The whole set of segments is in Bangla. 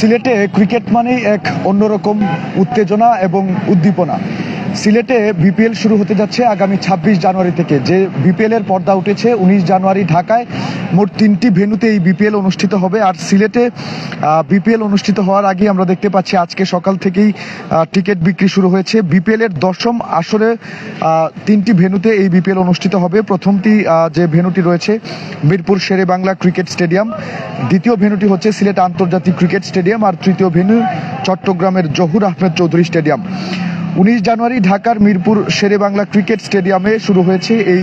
সিলেটে ক্রিকেট মানেই এক অন্যরকম উত্তেজনা এবং উদ্দীপনা। সিলেটে বিপিএল শুরু হতে যাচ্ছে আগামী ২৬ জানুয়ারি থেকে। যে বিপিএল এর পর্দা উঠেছে ১৯ জানুয়ারি ঢাকায় মোট ৩টি ভেন্যুতে এই বিপিএল অনুষ্ঠিত হবে। আর সিলেটে বিপিএল অনুষ্ঠিত হওয়ার আগে আমরা দেখতে পাচ্ছি আজকে সকাল থেকেই টিকিট বিক্রি শুরু হয়েছে। বিপিএল এর ১০ম আসরে ৩টি ভেন্যুতে এই বিপিএল অনুষ্ঠিত হবে। প্রথমটি যে ভেন্যুটি রয়েছে মিরপুর শেরে বাংলা ক্রিকেট স্টেডিয়াম, দ্বিতীয় ভেন্যুটি হচ্ছে সিলেট আন্তর্জাতিক ক্রিকেট স্টেডিয়াম, আর তৃতীয় ভেন্যু চট্টগ্রামের জহুর আহমেদ চৌধুরী স্টেডিয়াম। ১৯ জানুয়ারি ঢাকার মিরপুর শেরে বাংলা ক্রিকেট স্টেডিয়ামে শুরু হয়েছে এই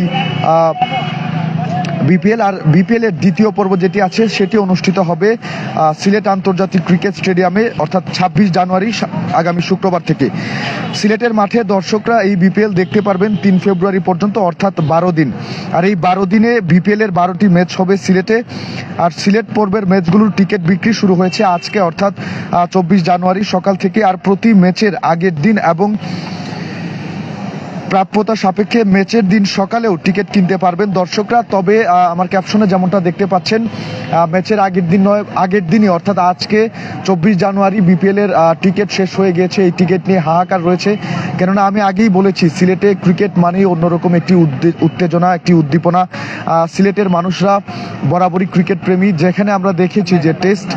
বিপিএল। আর বিপিএল এর দ্বিতীয় পর্ব যেটি আছে সেটি অনুষ্ঠিত হবে সিলেট আন্তর্জাতিক ক্রিকেট স্টেডিয়ামে, অর্থাৎ ২৬ জানুয়ারি আগামী শুক্রবার থেকে। সিলেটের মাঠে দর্শকরা এই বিপিএল দেখতে পারবেন ৩ ফেব্রুয়ারি পর্যন্ত, অর্থাৎ ১২ দিন। আর এই ১২ দিনে বিপিএল এর ১২টি ম্যাচ হবে সিলেটে। আর সিলেট পর্বের ম্যাচগুলোর টিকিট বিক্রি শুরু হয়েছে আজকে, অর্থাৎ ২৪ জানুয়ারি সকাল থেকে। আর প্রতি ম্যাচের আগের দিন এবং প্রাপ্যতা সাপেক্ষে ম্যাচের দিন সকালেও টিকিট কিনতে পারবেন দর্শকরা। তবে আমার ক্যাপশনে যেমনটা দেখতে পাচ্ছেন, ম্যাচের আগের দিন নয়, আগের দিনই অর্থাৎ আজকে ২৪ জানুয়ারি বিপিএল এর টিকিট শেষ হয়ে গিয়েছে। এই টিকিট নিয়ে হাহাকার রয়েছে, কেননা আমি আগেই বলেছি সিলেটে ক্রিকেট মানেই অন্যরকম একটি উত্তেজনা, একটি উদ্দীপনা। সিলেটের মানুষরা বরাবরই ক্রিকেট প্রেমী। যেখানে আমরা দেখেছি যে টেস্ট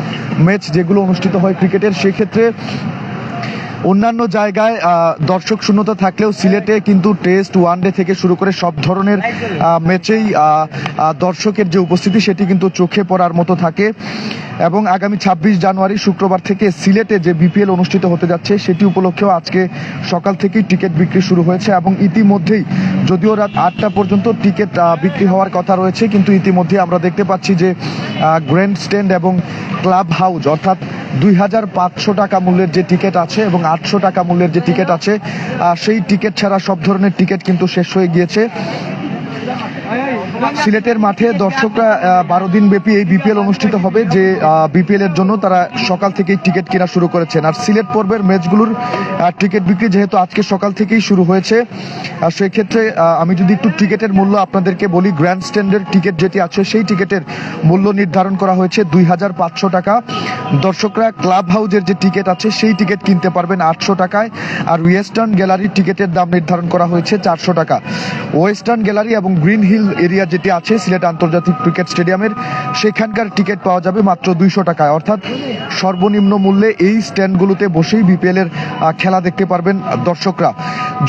ম্যাচ যেগুলো অনুষ্ঠিত হয় ক্রিকেটের, সেক্ষেত্রে অন্যান্য জায়গায় দর্শক শূন্যতা থাকলেও সিলেটে কিন্তু টেস্ট, ওয়ানডে থেকে শুরু করে সব ধরনের ম্যাচেই দর্শকের যে উপস্থিতি সেটি কিন্তু চোখে পড়ার মতো থাকে। এবং আগামী ২৬ জানুয়ারি শুক্রবার থেকে সিলেটে যে বিপিএল অনুষ্ঠিত হতে যাচ্ছে সেটি উপলক্ষেও আজকে সকাল থেকেই টিকিট বিক্রি শুরু হয়েছে। এবং ইতিমধ্যেই, যদিও রাত ৮টা পর্যন্ত টিকিট বিক্রি হওয়ার কথা রয়েছে, কিন্তু ইতিমধ্যে আমরা দেখতে পাচ্ছি যে গ্র্যান্ড স্ট্যান্ড এবং ক্লাব হাউস, অর্থাৎ ২৫০০ টাকা মূল্যের যে টিকিট আছে এবং ৮০০ টাকা মূল্যের যে টিকিট আছে, সেই টিকিট ছাড়া সব ধরনের টিকিট কিন্তু শেষ হয়ে গিয়েছে। সিলেটের মাঠে দর্শকরা ১২ দিন ব্যাপী এই বিপিএল অনুষ্ঠিত হবে, যে বিপিএল এর জন্য তারা সকাল থেকেই টিকিট কেনা শুরু করেছেন। আর সিলেট পর্বের ম্যাচগুলোর টিকিট বিক্রি যেহেতু আজকে সকাল থেকেই শুরু হয়েছে, সেক্ষেত্রে আমি যদি একটু টিকিটের মূল্য আপনাদেরকে বলি, গ্র্যান্ড স্ট্যান্ডের টিকিট যেটি আছে সেই টিকিটের মূল্য নির্ধারণ করা হয়েছে ২৫০০ টাকা। দর্শকরা ক্লাব হাউজের যে টিকিট আছে সেই টিকিট কিনতে পারবেন ৮০০ টাকায়। আর ওয়েস্টার্ন গ্যালারির টিকিটের দাম নির্ধারণ করা হয়েছে ৪০০ টাকা। ওয়েস্টার্ন গ্যালারি এবং গ্রিন হিল এরিয়া যেটি আছে সিলেট আন্তর্জাতিক ক্রিকেট স্টেডিয়ামের, সেখানকার টিকিট পাওয়া যাবে মাত্র ২০০ টাকায়। অর্থাৎ সর্বনিম্ন মূল্যে এই স্ট্যান্ডগুলোতে বসেই বিপিএল এর খেলা দেখতে পারবেন দর্শকরা।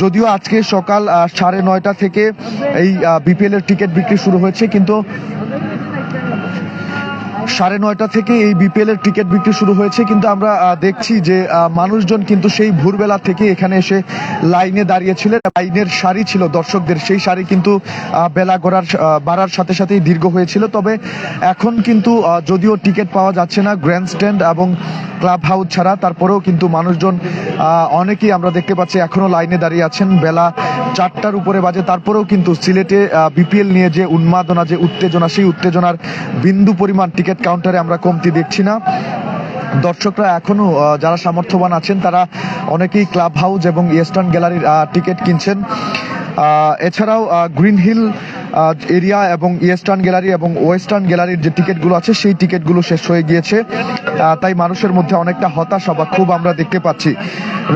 যদিও আজকে সকাল ৯:৩০ থেকে এই বিপিএল এর টিকিট বিক্রি শুরু হয়েছে, কিন্তু ৯:৩০ থেকে এই বিপিএল এর টিকিট বিক্রি শুরু হয়েছে, কিন্তু আমরা দেখছি যে মানুষজন কিন্তু সেই ভোরবেলা থেকে এখানে এসে লাইনে দাঁড়িয়েছিলেন। লাইনের সারি ছিল দর্শকদের, সেই সারি কিন্তু বেলা বাড়ার সাথে সাথেই দীর্ঘ হয়েছিল। তবে এখন কিন্তু যদিও টিকিট পাওয়া যাচ্ছে না গ্র্যান্ড স্ট্যান্ড এবং ক্লাব হাউস ছাড়া, তারপরেও কিন্তু মানুষজন অনেকেই আমরা দেখতে পাচ্ছি এখনো লাইনে দাঁড়িয়ে আছেন। বেলা ৪টার উপরে বাজে, তারপরেও কিন্তু সিলেটে বিপিএল নিয়ে যে উন্মাদনা, যে উত্তেজনা, সেই উত্তেজনার বিন্দু পরিমাণ টিকিট কাউন্টারে আমরা কমতি দেখছি না। দর্শকরা এখনো যারা সামর্থ্যবান আছেন তারা অনেকেই ক্লাব হাউস এবং ইস্টার্ন গ্যালারির টিকিট কিনছেন। এছাড়াও গ্রিন হিল এরিয়া এবং ইস্টার্ন গ্যালারি এবং ওয়েস্টার্ন গ্যালারির যে টিকিটগুলো আছে সেই টিকিটগুলো শেষ হয়ে গিয়েছে। তাই মানুষের মধ্যে অনেকটা হতাশা বা ক্ষোভ আমরা দেখতে পাচ্ছি।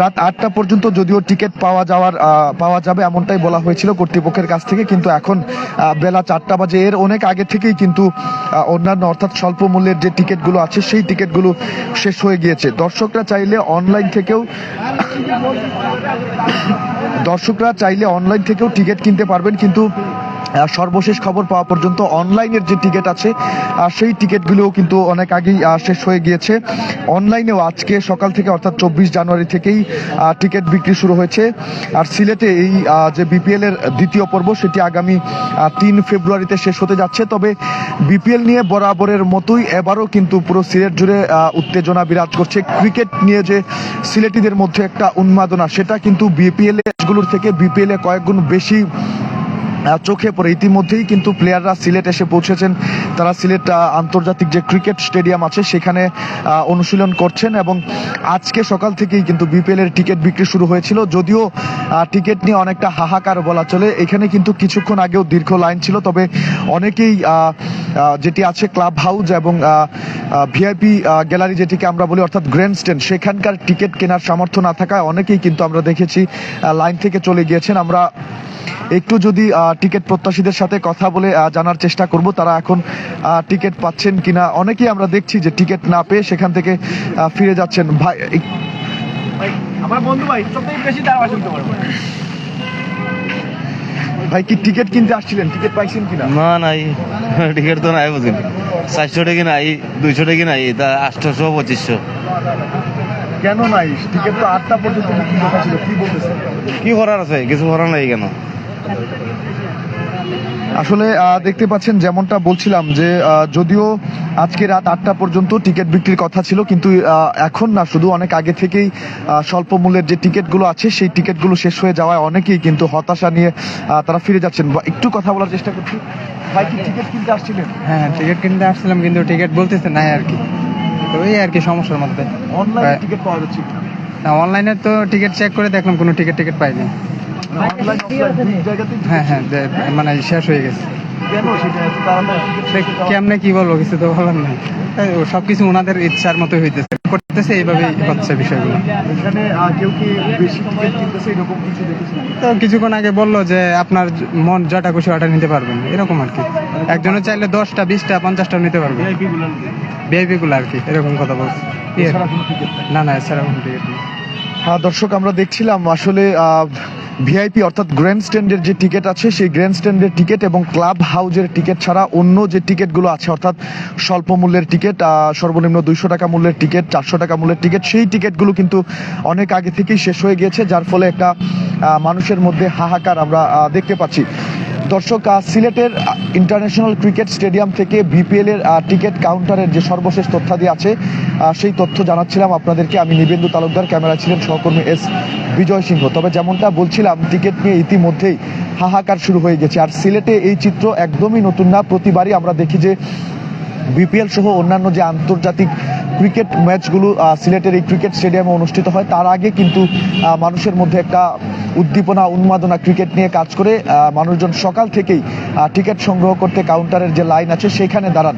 রাত ৮টা পর্যন্ত যদিও টিকিট পাওয়া যাবে এমনটাই বলা হয়েছিল কর্তৃপক্ষের কাছ থেকে, কিন্তু এখন বেলা ৪টা বাজে। এর অনেক আগে থেকেই কিন্তু অন্যান্য অর্থাৎ স্বল্প মূল্যের যে টিকিটগুলো আছে সেই টিকিটগুলো শেষ হয়ে গিয়েছে। দর্শকরা চাইলে অনলাইন থেকেও টিকিট কিনতে পারবেন, কিন্তু সর্বশেষ খবর পাওয়া পর্যন্ত অনলাইনের যে টিকিট আছে সেই টিকিটগুলোও কিন্তু অনেক আগেই শেষ হয়ে গিয়েছে। অনলাইনেও আজকে সকাল থেকে অর্থাৎ ২৪ জানুয়ারি থেকেই টিকিট বিক্রি শুরু হয়েছে। আর সিলেটে এই যে বিপিএল এর দ্বিতীয় পর্ব সেটি আগামী ৩ ফেব্রুয়ারিতে শেষ হতে যাচ্ছে। তবে বিপিএল নিয়ে বরাবরের মতোই এবারও কিন্তু পুরো সিলেট জুড়ে উত্তেজনা বিরাজ করছে। ক্রিকেট নিয়ে যে সিলেটিদের মধ্যে একটা উন্মাদনা, সেটা কিন্তু বিপিএল গুলোর থেকে বিপিএল এ কয়েক গুণ বেশি চোখে পড়ে। ইতিমধ্যেই কিন্তু প্লেয়াররা সিলেট এসে পৌঁছেছেন। তারা সিলেট আন্তর্জাতিক যে ক্রিকেট স্টেডিয়াম আছে সেখানে অনুশীলন করছেন। এবং আজকে সকাল থেকেই কিন্তু বিপিএল এর টিকিট বিক্রি শুরু হয়েছিল। যদিও টিকিট নিয়ে অনেকটা হাহাকার বলা চলে, এখানে কিন্তু কিছুক্ষণ আগেও দীর্ঘ লাইন ছিল। তবে অনেকেই যেটি আছে ক্লাব হাউস এবং ভিআইপি গ্যালারি যেটিকে আমরা বলি অর্থাৎ গ্র্যান্ড স্ট্যান্ড, সেখানকার টিকিট কেনার সামর্থ্য না থাকায় অনেকেই কিন্তু আমরা দেখেছি লাইন থেকে চলে গিয়েছেন। আমরা একটু যদি টিকিট প্রত্যাশীদের সাথে কথা বলে জানার চেষ্টা করব তারা এখন টিকিট পাচ্ছেন কিনা। অনেকেই আমরা দেখছি যে টিকিট না পেয়ে সেখান থেকে ফিরে যাচ্ছেন। ভাই আমার বন্ধু ভাই সবথেকে বেশি দাম শুনতে পারবো। ভাই কি টিকিট কিনতে আসছিলেন, টিকিট পাইছেন কিনা? না নাই, টিকিট তো নাই বুঝিনি। 400 টাকা নাই, 200 টাকা নাই, তা 800 2500। কেন নাই? টিকিট তো 8টা পর্যন্ত বিক্রি কথা ছিল, কি বলতেছেন? কি করার আছে, কিছু করার নাই কেন? আসলে দেখতে পাচ্ছেন যেমনটা বলছিলাম যে যদিও আজকে রাত 8টা পর্যন্ত টিকিট বিক্রির কথা ছিল, কিন্তু এখন না, শুধু অনেক আগে থেকেই স্বল্প মূল্যের যে টিকিটগুলো আছে সেই টিকিটগুলো শেষ হয়ে যাওয়ায় অনেকেই কিন্তু হতাশা নিয়ে তারা ফিরে যাচ্ছেন। একটু কথা বলার চেষ্টা করছি। ভাই কি টিকিট কিনতে আসছিলেন? হ্যাঁ, টিকিট কিনতে আসছিলাম, কিন্তু টিকিট বলতেছে নাই আর কি, তো ওই আর কি সমস্যার মধ্যে। অনলাইনে টিকিট পাওয়া যাচ্ছে কিনা? না, অনলাইনে তো টিকিট চেক করে দেখলাম, কোনো টিকিট পাইনি। অনলাইন অফলাইন দুই জায়গাতেই হ্যাঁ, মানে শেষ হয়ে গেছে। কেন সেটা এত তাড়াতাড়ি টিকিট শেষ হয়ে যাওয়া? কেমনে কি বলবো, কিছু তো বলার নাই। সবকিছু ওনাদের ইচ্ছার মতো করতেছে, এইভাবেই হচ্ছে বিষয়গুলো। এখানে কেউ কি বেশি টিকিট কিনতেছে এরকম কিছু দেখেছেন? তো কিছুক্ষণ আগে বললো যে আপনার মন যটা খুশি ওটা নিতে পারবেন, এরকম আর কি। একজনে চাইলে 10টা 20টা 50টা নিতে পারবেন, ভিআইপি গুলো আর কি, এরকম কথা বলছে। এছাড়া কোনো টিকিট নাই? না, এছাড়া কোনো টিকিট নেই। দর্শক আমরা দেখছিলাম আসলে ভিআইপি অর্থাৎ গ্র্যান্ড স্ট্যান্ডের যে টিকিট আছে সেই গ্র্যান্ড স্ট্যান্ডের টিকিট এবং ক্লাব হাউজের টিকিট ছাড়া অন্য যে টিকিটগুলো আছে অর্থাৎ স্বল্প মূল্যের টিকিট, সর্বনিম্ন 200 টাকা মূল্যের টিকিট, 400 টাকা মূল্যের টিকিট, সেই টিকিটগুলো কিন্তু অনেক আগে থেকেই শেষ হয়ে গিয়েছে, যার ফলে একটা মানুষের মধ্যে হাহাকার আমরা দেখতে পাচ্ছি। দর্শক সিলেটের ইন্টারন্যাশনাল ক্রিকেট স্টেডিয়াম থেকে বিপিএল এর টিকিট কাউন্টারের যে সর্বশেষ তথ্যাদি আছে সেই তথ্য জানাচ্ছিলাম আপনাদেরকে। আমি নিবেন্দু তালুকদার, ক্যামেরা ছিলেন সহকর্মী এস বিজয় সিংহ। তবে যেমনটা বলছিলাম, টিকিট নিয়ে ইতিমধ্যেই হাহাকার শুরু হয়ে গেছে। আর সিলেটে এই চিত্র একদমই নতুন না, প্রতিবারই আমরা দেখি যে বিপিএল সহ অন্যান্য যে আন্তর্জাতিক ক্রিকেট ম্যাচগুলো সিলেটের এই ক্রিকেট স্টেডিয়ামে অনুষ্ঠিত হয় তার আগে কিন্তু মানুষের মধ্যে একটা উদ্দীপনা উন্মাদনা ক্রিকেট নিয়ে কাজ করে। মানুষজন সকাল থেকেই টিকিট সংগ্রহ করতে কাউন্টারের যে লাইন আছে সেখানে দাঁড়ান।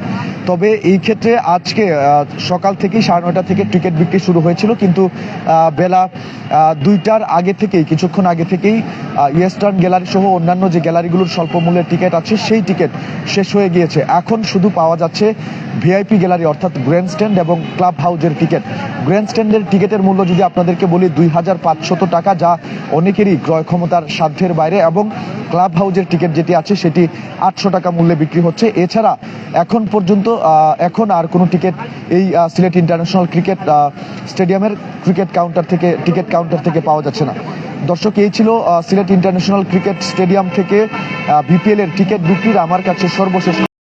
তবে এই ক্ষেত্রে আজকে সকাল থেকেই 9:30 থেকে টিকিট বিক্রি শুরু হয়েছিল, কিন্তু বেলা 2টার আগে থেকেই, কিছুক্ষণ আগে থেকেই ইয়েস্টার্ন গ্যালারি সহ অন্যান্য যে গ্যালারিগুলোর স্বল্প মূল্যের টিকিট আছে সেই টিকিট শেষ হয়ে গিয়েছে। এখন শুধু পাওয়া যাচ্ছে ভিআইপি গ্যালারি অর্থাৎ গ্র্যান্ড স্ট্যান্ড এবং ক্লাব হাউজের টিকিট। গ্র্যান্ড স্ট্যান্ডের টিকিটের মূল্য যদি আপনাদেরকে বলি 2500 টাকা, যা অনেকেরই ক্রয় ক্ষমতার সাধ্যের বাইরে, এবং ক্লাব হাউজের টিকিট যেটি আছে সেটি 800 টাকা মূল্যে বিক্রি হচ্ছে। এছাড়া এখন পর্যন্ত এখন আর কোনো টিকিট এই সিলেট ইন্টারন্যাশনাল ক্রিকেট স্টেডিয়ামের টিকিট কাউন্টার থেকে পাওয়া যাচ্ছে না। দর্শক, এই ছিল সিলেট ইন্টারন্যাশনাল ক্রিকেট স্টেডিয়াম থেকে বিপিএল এর টিকিট বিক্রির আমার কাছে সর্বশেষ